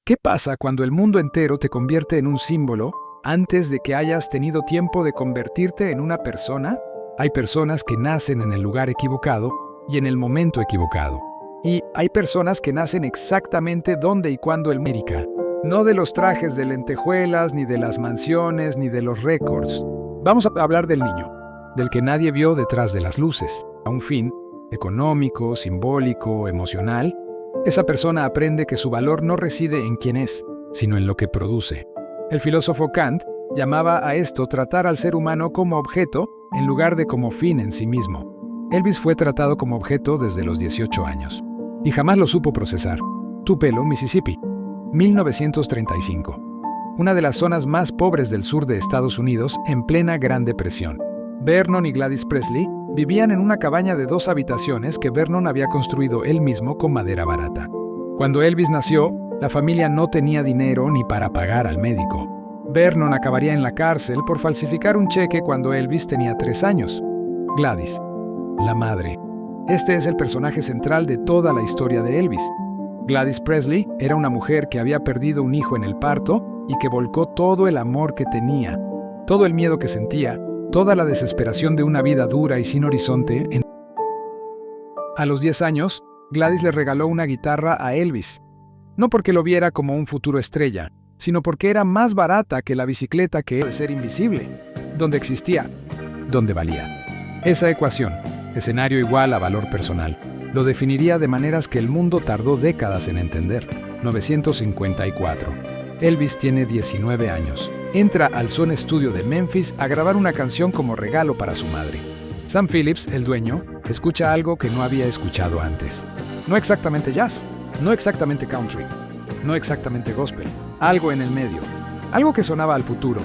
¿Qué pasa cuando el mundo entero te convierte en un símbolo antes de que hayas tenido tiempo de convertirte en una persona? Hay personas que nacen en el lugar equivocado y en el momento equivocado. Y hay personas que nacen exactamente donde y cuando el América. No de los trajes de lentejuelas, ni de las mansiones, ni de los récords. Vamos a hablar del niño, del que nadie vio detrás de las luces. A un fin económico, simbólico, emocional, esa persona aprende que su valor no reside en quién es, sino en lo que produce. El filósofo Kant llamaba a esto tratar al ser humano como objeto en lugar de como fin en sí mismo. Elvis fue tratado como objeto desde los 18 años y jamás lo supo procesar. Tupelo, Mississippi, 1935. Una de las zonas más pobres del sur de Estados Unidos en plena Gran Depresión. Vernon y Gladys Presley vivían en una cabaña de 2 habitaciones que Vernon había construido él mismo con madera barata. Cuando Elvis nació, la familia no tenía dinero ni para pagar al médico. Vernon acabaría en la cárcel por falsificar un cheque cuando Elvis tenía 3 años. Gladys, la madre. Este es el personaje central de toda la historia de Elvis. Gladys Presley era una mujer que había perdido un hijo en el parto y que volcó todo el amor que tenía, todo el miedo que sentía, toda la desesperación de una vida dura y sin horizonte. A los 10 años, Gladys le regaló una guitarra a Elvis. No porque lo viera como un futuro estrella, sino porque era más barata que la bicicleta que era de ser invisible. Donde existía, donde valía. Esa ecuación, escenario igual a valor personal, lo definiría de maneras que el mundo tardó décadas en entender. 1954. Elvis tiene 19 años. Entra al Sony Studio de Memphis a grabar una canción como regalo para su madre. Sam Phillips, el dueño, escucha algo que no había escuchado antes. No exactamente jazz, no exactamente country, no exactamente gospel, algo en el medio, algo que sonaba al futuro.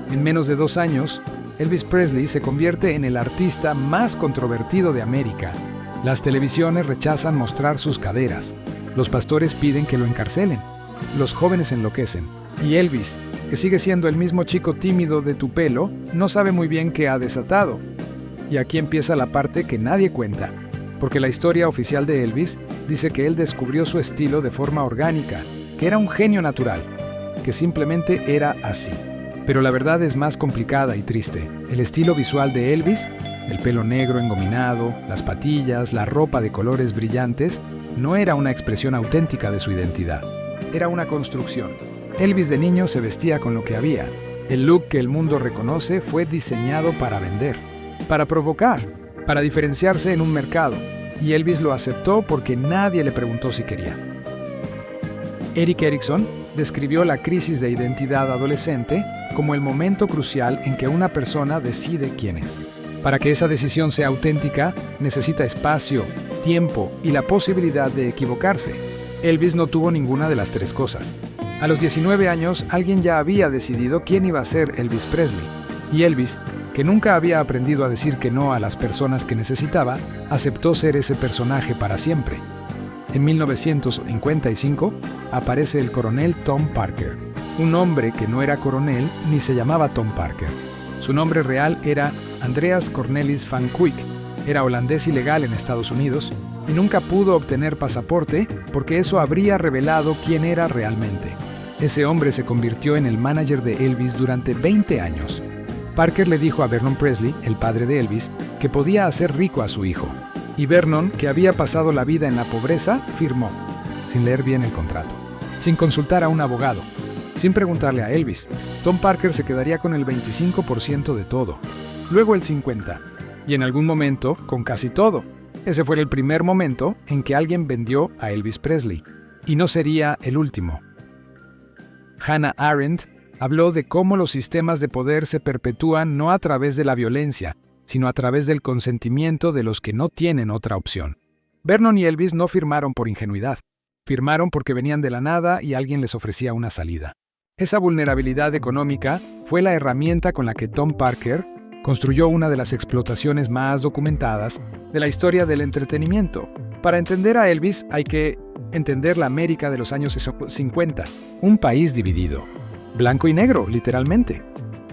En menos de 2 años, Elvis Presley se convierte en el artista más controvertido de América. Las televisiones rechazan mostrar sus caderas. Los pastores piden que lo encarcelen. Los jóvenes enloquecen. Y Elvis, que sigue siendo el mismo chico tímido de Tupelo, no sabe muy bien qué ha desatado. Y aquí empieza la parte que nadie cuenta, porque la historia oficial de Elvis dice que él descubrió su estilo de forma orgánica, que era un genio natural, que simplemente era así. Pero la verdad es más complicada y triste. El estilo visual de Elvis, el pelo negro engominado, las patillas, la ropa de colores brillantes, no era una expresión auténtica de su identidad. Era una construcción. Elvis de niño se vestía con lo que había. El look que el mundo reconoce fue diseñado para vender, para provocar, para diferenciarse en un mercado. Y Elvis lo aceptó porque nadie le preguntó si quería. Erik Erikson describió la crisis de identidad adolescente como el momento crucial en que una persona decide quién es. Para que esa decisión sea auténtica, necesita espacio, tiempo y la posibilidad de equivocarse. Elvis no tuvo ninguna de las 3 cosas. A los 19 años, alguien ya había decidido quién iba a ser Elvis Presley. Y Elvis, que nunca había aprendido a decir que no a las personas que necesitaba, aceptó ser ese personaje para siempre. En 1955 aparece el coronel Tom Parker, un hombre que no era coronel ni se llamaba Tom Parker. Su nombre real era Andreas Cornelis van Kuijk. Era holandés ilegal en Estados Unidos y nunca pudo obtener pasaporte porque eso habría revelado quién era realmente. Ese hombre se convirtió en el manager de Elvis durante 20 años. Parker le dijo a Vernon Presley, el padre de Elvis, que podía hacer rico a su hijo. Y Vernon, que había pasado la vida en la pobreza, firmó, sin leer bien el contrato, sin consultar a un abogado, sin preguntarle a Elvis. Tom Parker se quedaría con el 25% de todo, luego el 50%, y en algún momento, con casi todo. Ese fue el primer momento en que alguien vendió a Elvis Presley, y no sería el último. Hannah Arendt habló de cómo los sistemas de poder se perpetúan no a través de la violencia, sino a través del consentimiento de los que no tienen otra opción. Vernon y Elvis no firmaron por ingenuidad. Firmaron porque venían de la nada y alguien les ofrecía una salida. Esa vulnerabilidad económica fue la herramienta con la que Tom Parker construyó una de las explotaciones más documentadas de la historia del entretenimiento. Para entender a Elvis hay que entender la América de los años 50, un país dividido, blanco y negro, literalmente,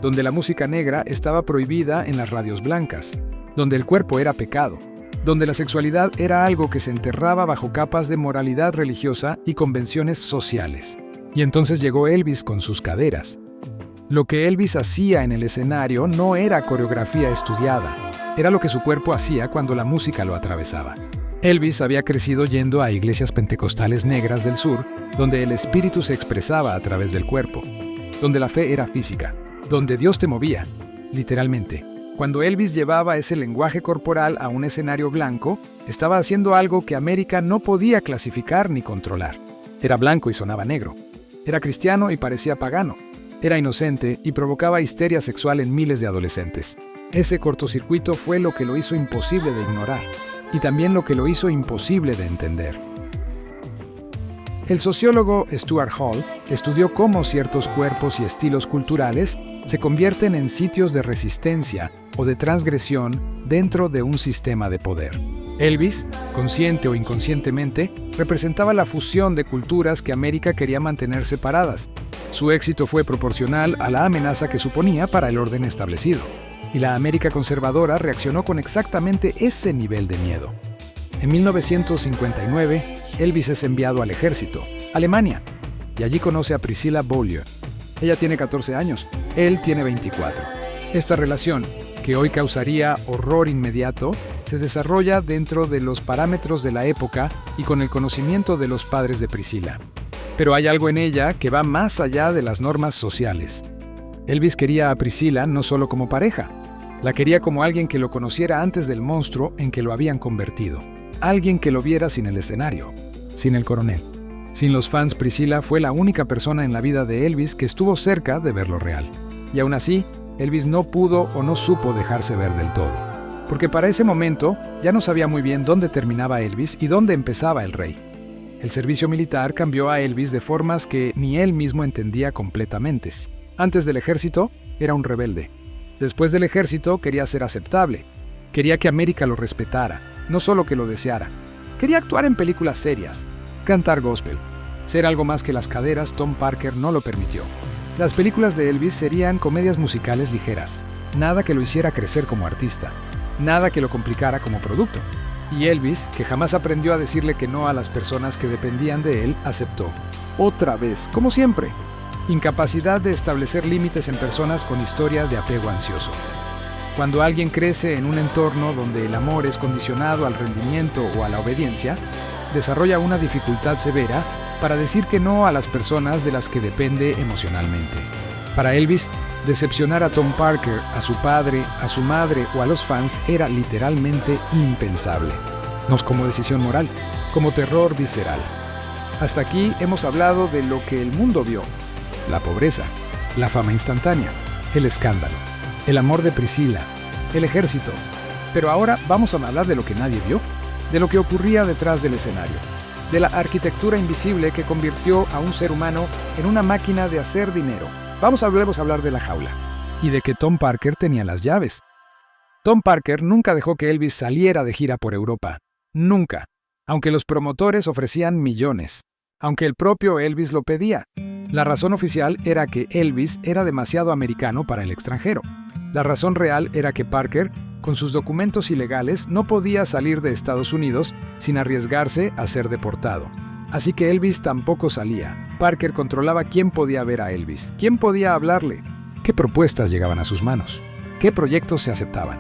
donde la música negra estaba prohibida en las radios blancas, donde el cuerpo era pecado, donde la sexualidad era algo que se enterraba bajo capas de moralidad religiosa y convenciones sociales. Y entonces llegó Elvis con sus caderas. Lo que Elvis hacía en el escenario no era coreografía estudiada, era lo que su cuerpo hacía cuando la música lo atravesaba. Elvis había crecido yendo a iglesias pentecostales negras del sur, donde el espíritu se expresaba a través del cuerpo, donde la fe era física, donde Dios te movía, literalmente. Cuando Elvis llevaba ese lenguaje corporal a un escenario blanco, estaba haciendo algo que América no podía clasificar ni controlar. Era blanco y sonaba negro. Era cristiano y parecía pagano. Era inocente y provocaba histeria sexual en miles de adolescentes. Ese cortocircuito fue lo que lo hizo imposible de ignorar, y también lo que lo hizo imposible de entender. El sociólogo Stuart Hall estudió cómo ciertos cuerpos y estilos culturales se convierten en sitios de resistencia o de transgresión dentro de un sistema de poder. Elvis, consciente o inconscientemente, representaba la fusión de culturas que América quería mantener separadas. Su éxito fue proporcional a la amenaza que suponía para el orden establecido, y la América conservadora reaccionó con exactamente ese nivel de miedo. En 1959, Elvis es enviado al ejército, Alemania, y allí conoce a Priscilla Beaulieu. Ella tiene 14 años, él tiene 24. Esta relación, que hoy causaría horror inmediato, se desarrolla dentro de los parámetros de la época y con el conocimiento de los padres de Priscilla. Pero hay algo en ella que va más allá de las normas sociales. Elvis quería a Priscilla no solo como pareja, la quería como alguien que lo conociera antes del monstruo en que lo habían convertido. Alguien que lo viera sin el escenario, sin el coronel. Sin los fans, Priscilla fue la única persona en la vida de Elvis que estuvo cerca de verlo real. Y aún así, Elvis no pudo o no supo dejarse ver del todo. Porque para ese momento ya no sabía muy bien dónde terminaba Elvis y dónde empezaba el rey. El servicio militar cambió a Elvis de formas que ni él mismo entendía completamente. Antes del ejército, era un rebelde. Después del ejército, quería ser aceptable. Quería que América lo respetara, no solo que lo deseara. Quería actuar en películas serias, cantar gospel. Ser algo más que las caderas, Tom Parker no lo permitió. Las películas de Elvis serían comedias musicales ligeras. Nada que lo hiciera crecer como artista. Nada que lo complicara como producto. Y Elvis, que jamás aprendió a decirle que no a las personas que dependían de él, aceptó. Otra vez, como siempre. Incapacidad de establecer límites en personas con historia de apego ansioso. Cuando alguien crece en un entorno donde el amor es condicionado al rendimiento o a la obediencia, desarrolla una dificultad severa para decir que no a las personas de las que depende emocionalmente. Para Elvis, decepcionar a Tom Parker, a su padre, a su madre o a los fans era literalmente impensable. No como decisión moral, como terror visceral. Hasta aquí hemos hablado de lo que el mundo vio: la pobreza, la fama instantánea, el escándalo, el amor de Priscilla, el ejército. Pero ahora vamos a hablar de lo que nadie vio, de lo que ocurría detrás del escenario, de la arquitectura invisible que convirtió a un ser humano en una máquina de hacer dinero. Vamos a hablar de la jaula, y de que Tom Parker tenía las llaves. Tom Parker nunca dejó que Elvis saliera de gira por Europa. Nunca. Aunque los promotores ofrecían millones. Aunque el propio Elvis lo pedía. La razón oficial era que Elvis era demasiado americano para el extranjero. La razón real era que Parker, con sus documentos ilegales, no podía salir de Estados Unidos sin arriesgarse a ser deportado. Así que Elvis tampoco salía. Parker controlaba quién podía ver a Elvis, quién podía hablarle, qué propuestas llegaban a sus manos, qué proyectos se aceptaban.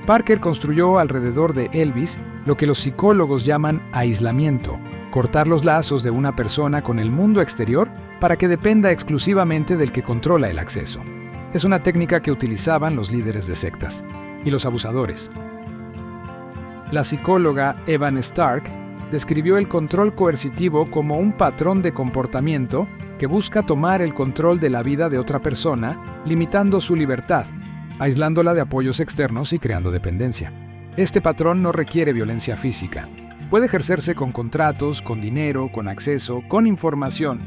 Parker construyó alrededor de Elvis lo que los psicólogos llaman aislamiento, cortar los lazos de una persona con el mundo exterior para que dependa exclusivamente del que controla el acceso. Es una técnica que utilizaban los líderes de sectas y los abusadores. La psicóloga Evan Stark describió el control coercitivo como un patrón de comportamiento que busca tomar el control de la vida de otra persona, limitando su libertad, aislándola de apoyos externos y creando dependencia. Este patrón no requiere violencia física. Puede ejercerse con contratos, con dinero, con acceso, con información.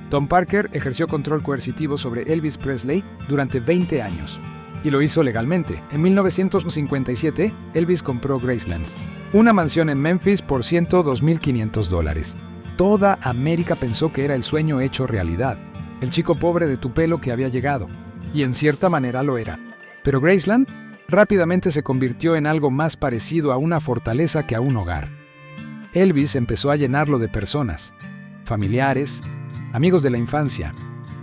Tom Parker ejerció control coercitivo sobre Elvis Presley durante 20 años. Y lo hizo legalmente. En 1957, Elvis compró Graceland, una mansión en Memphis por $102,500. Toda América pensó que era el sueño hecho realidad, el chico pobre de Tupelo que había llegado, y en cierta manera lo era. Pero Graceland rápidamente se convirtió en algo más parecido a una fortaleza que a un hogar. Elvis empezó a llenarlo de personas, familiares, amigos de la infancia,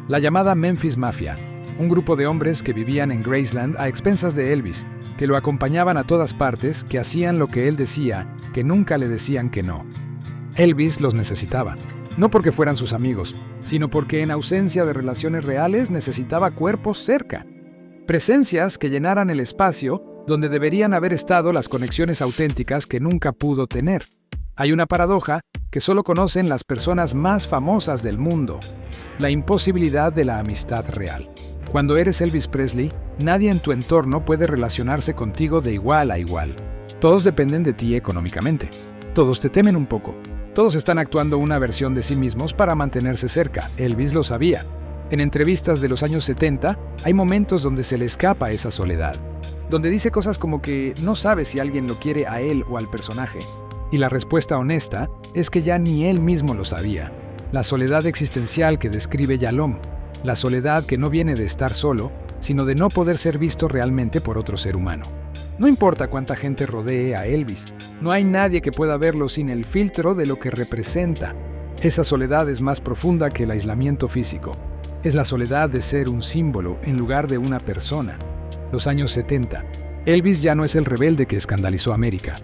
la llamada Memphis Mafia, un grupo de hombres que vivían en Graceland a expensas de Elvis, que lo acompañaban a todas partes, que hacían lo que él decía, que nunca le decían que no. Elvis los necesitaba, no porque fueran sus amigos, sino porque en ausencia de relaciones reales necesitaba cuerpos cerca, presencias que llenaran el espacio donde deberían haber estado las conexiones auténticas que nunca pudo tener. Hay una paradoja que solo conocen las personas más famosas del mundo: la imposibilidad de la amistad real. Cuando eres Elvis Presley, nadie en tu entorno puede relacionarse contigo de igual a igual. Todos dependen de ti económicamente. Todos te temen un poco. Todos están actuando una versión de sí mismos para mantenerse cerca. Elvis lo sabía. En entrevistas de los años 70, hay momentos donde se le escapa esa soledad, donde dice cosas como que no sabe si alguien lo quiere a él o al personaje. Y la respuesta honesta es que ya ni él mismo lo sabía. La soledad existencial que describe Yalom, la soledad que no viene de estar solo, sino de no poder ser visto realmente por otro ser humano. No importa cuánta gente rodee a Elvis, no hay nadie que pueda verlo sin el filtro de lo que representa. Esa soledad es más profunda que el aislamiento físico. Es la soledad de ser un símbolo en lugar de una persona. Los años 70. Elvis ya no es el rebelde que escandalizó América.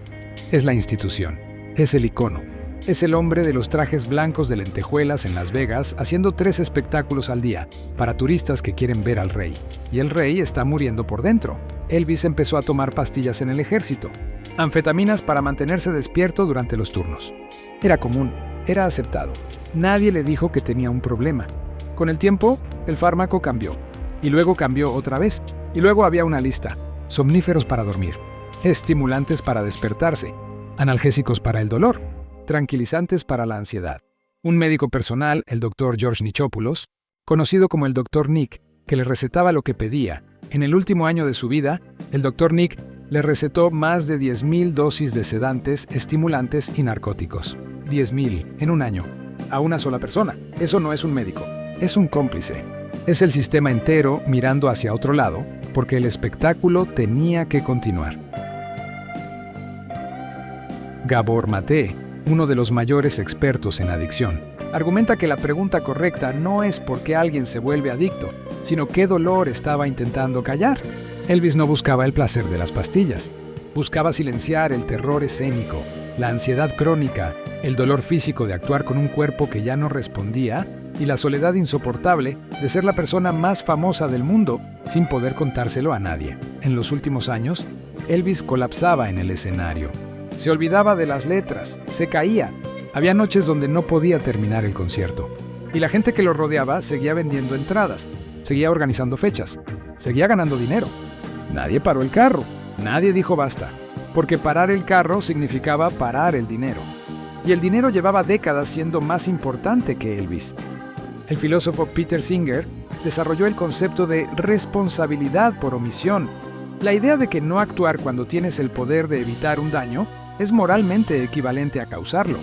Es la institución. Es el icono. Es el hombre de los trajes blancos de lentejuelas en Las Vegas haciendo 3 espectáculos al día para turistas que quieren ver al rey. Y el rey está muriendo por dentro. Elvis empezó a tomar pastillas en el ejército, anfetaminas para mantenerse despierto durante los turnos. Era común, era aceptado. Nadie le dijo que tenía un problema. Con el tiempo, el fármaco cambió. Y luego cambió otra vez. Y luego había una lista: somníferos para dormir, estimulantes para despertarse, analgésicos para el dolor, tranquilizantes para la ansiedad. Un médico personal, el Dr. George Nichopoulos, conocido como el Dr. Nick, que le recetaba lo que pedía. En el último año de su vida, el Dr. Nick le recetó más de 10,000 dosis de sedantes, estimulantes y narcóticos. 10,000 en un año, a una sola persona. Eso no es un médico, es un cómplice. Es el sistema entero mirando hacia otro lado, porque el espectáculo tenía que continuar. Gabor Mate, uno de los mayores expertos en adicción, argumenta que la pregunta correcta no es por qué alguien se vuelve adicto, sino qué dolor estaba intentando callar. Elvis no buscaba el placer de las pastillas. Buscaba silenciar el terror escénico, la ansiedad crónica, el dolor físico de actuar con un cuerpo que ya no respondía y la soledad insoportable de ser la persona más famosa del mundo sin poder contárselo a nadie. En los últimos años, Elvis colapsaba en el escenario. Se olvidaba de las letras, se caía. Había noches donde no podía terminar el concierto. Y la gente que lo rodeaba seguía vendiendo entradas, seguía organizando fechas, seguía ganando dinero. Nadie paró el carro, nadie dijo basta, porque parar el carro significaba parar el dinero. Y el dinero llevaba décadas siendo más importante que Elvis. El filósofo Peter Singer desarrolló el concepto de responsabilidad por omisión, la idea de que no actuar cuando tienes el poder de evitar un daño es moralmente equivalente a causarlo.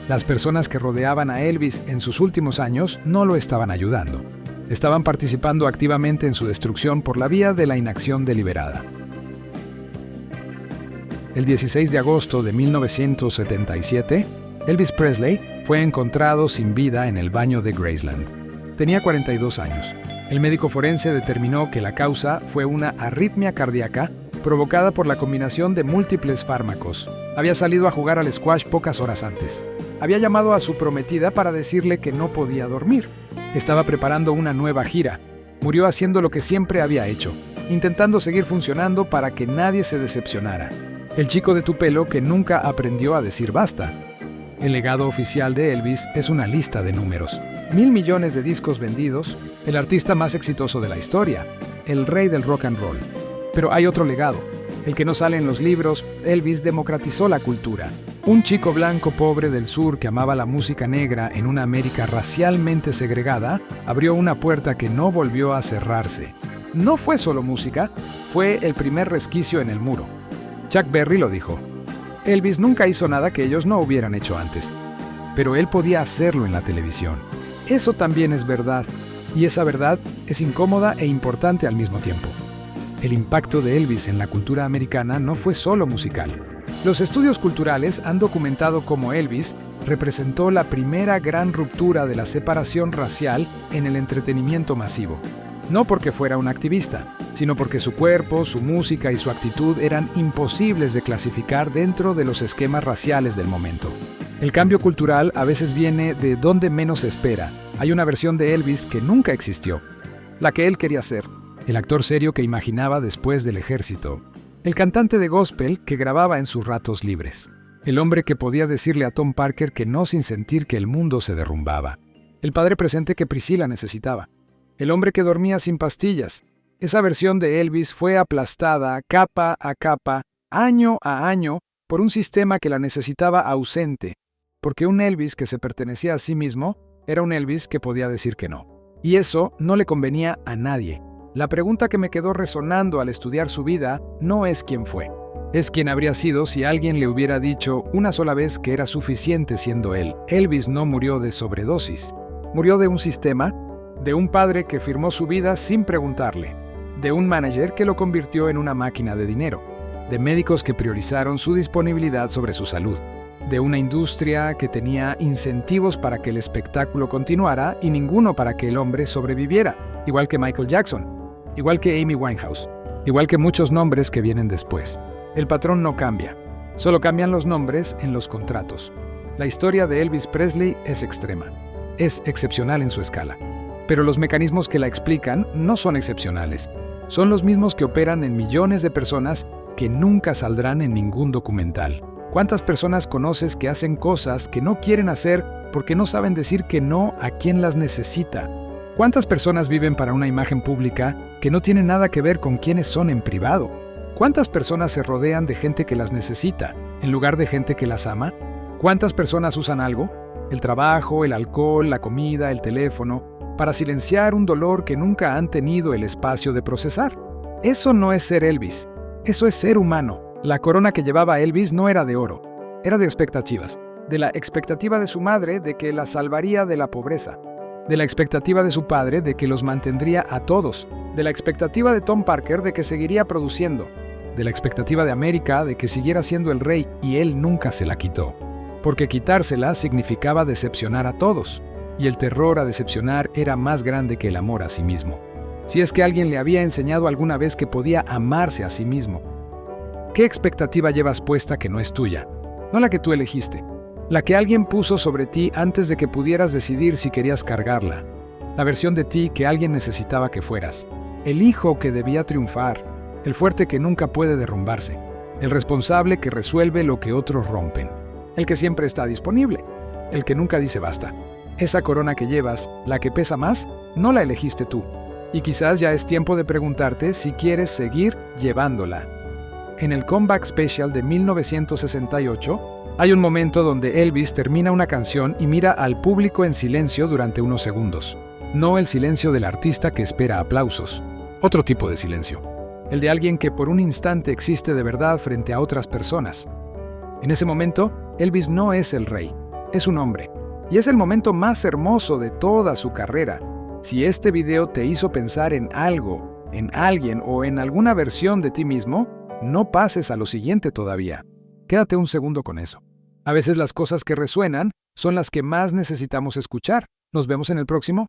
Las personas que rodeaban a Elvis en sus últimos años no lo estaban ayudando. Estaban participando activamente en su destrucción por la vía de la inacción deliberada. El 16 de agosto de 1977, Elvis Presley fue encontrado sin vida en el baño de Graceland. Tenía 42 años. El médico forense determinó que la causa fue una arritmia cardíaca provocada por la combinación de múltiples fármacos. Había salido a jugar al squash pocas horas antes. Había llamado a su prometida para decirle que no podía dormir. Estaba preparando una nueva gira. Murió haciendo lo que siempre había hecho, intentando seguir funcionando para que nadie se decepcionara. El chico de tu pelo que nunca aprendió a decir basta. El legado oficial de Elvis es una lista de números. 1,000 millones de discos vendidos, el artista más exitoso de la historia, el rey del rock and roll. Pero hay otro legado, el que no sale en los libros. Elvis democratizó la cultura. Un chico blanco pobre del sur que amaba la música negra en una América racialmente segregada, abrió una puerta que no volvió a cerrarse. No fue solo música, fue el primer resquicio en el muro. Chuck Berry lo dijo: Elvis nunca hizo nada que ellos no hubieran hecho antes, pero él podía hacerlo en la televisión. Eso también es verdad, y esa verdad es incómoda e importante al mismo tiempo. El impacto de Elvis en la cultura americana no fue solo musical. Los estudios culturales han documentado cómo Elvis representó la primera gran ruptura de la separación racial en el entretenimiento masivo. No porque fuera un activista, sino porque su cuerpo, su música y su actitud eran imposibles de clasificar dentro de los esquemas raciales del momento. El cambio cultural a veces viene de donde menos se espera. Hay una versión de Elvis que nunca existió, la que él quería ser, el actor serio que imaginaba después del ejército, el cantante de gospel que grababa en sus ratos libres, el hombre que podía decirle a Tom Parker que no sin sentir que el mundo se derrumbaba, el padre presente que Priscilla necesitaba, el hombre que dormía sin pastillas. Esa versión de Elvis fue aplastada capa a capa, año a año, por un sistema que la necesitaba ausente, porque un Elvis que se pertenecía a sí mismo era un Elvis que podía decir que no. Y eso no le convenía a nadie. La pregunta que me quedó resonando al estudiar su vida no es quién fue. Es quién habría sido si alguien le hubiera dicho una sola vez que era suficiente siendo él. Elvis no murió de sobredosis. Murió de un sistema, de un padre que firmó su vida sin preguntarle, de un manager que lo convirtió en una máquina de dinero, de médicos que priorizaron su disponibilidad sobre su salud, de una industria que tenía incentivos para que el espectáculo continuara y ninguno para que el hombre sobreviviera, igual que Michael Jackson, igual que Amy Winehouse, igual que muchos nombres que vienen después. El patrón no cambia, solo cambian los nombres en los contratos. La historia de Elvis Presley es extrema, es excepcional en su escala, pero los mecanismos que la explican no son excepcionales, son los mismos que operan en millones de personas que nunca saldrán en ningún documental. ¿Cuántas personas conoces que hacen cosas que no quieren hacer porque no saben decir que no a quien las necesita? ¿Cuántas personas viven para una imagen pública que no tiene nada que ver con quienes son en privado? ¿Cuántas personas se rodean de gente que las necesita en lugar de gente que las ama? ¿Cuántas personas usan algo, el trabajo, el alcohol, la comida, el teléfono, para silenciar un dolor que nunca han tenido el espacio de procesar? Eso no es ser Elvis, eso es ser humano. La corona que llevaba Elvis no era de oro, era de expectativas. De la expectativa de su madre de que la salvaría de la pobreza. De la expectativa de su padre de que los mantendría a todos. De la expectativa de Tom Parker de que seguiría produciendo. De la expectativa de América de que siguiera siendo el rey y él nunca se la quitó. Porque quitársela significaba decepcionar a todos. Y el terror a decepcionar era más grande que el amor a sí mismo. Si es que alguien le había enseñado alguna vez que podía amarse a sí mismo. ¿Qué expectativa llevas puesta que no es tuya? No la que tú elegiste. La que alguien puso sobre ti antes de que pudieras decidir si querías cargarla. La versión de ti que alguien necesitaba que fueras. El hijo que debía triunfar. El fuerte que nunca puede derrumbarse. El responsable que resuelve lo que otros rompen. El que siempre está disponible. El que nunca dice basta. Esa corona que llevas, la que pesa más, no la elegiste tú. Y quizás ya es tiempo de preguntarte si quieres seguir llevándola. En el Comeback Special de 1968, hay un momento donde Elvis termina una canción y mira al público en silencio durante unos segundos. No el silencio del artista que espera aplausos. Otro tipo de silencio. El de alguien que por un instante existe de verdad frente a otras personas. En ese momento, Elvis no es el rey, es un hombre. Y es el momento más hermoso de toda su carrera. Si este video te hizo pensar en algo, en alguien o en alguna versión de ti mismo, no pases a lo siguiente todavía. Quédate un segundo con eso. A veces las cosas que resuenan son las que más necesitamos escuchar. Nos vemos en el próximo.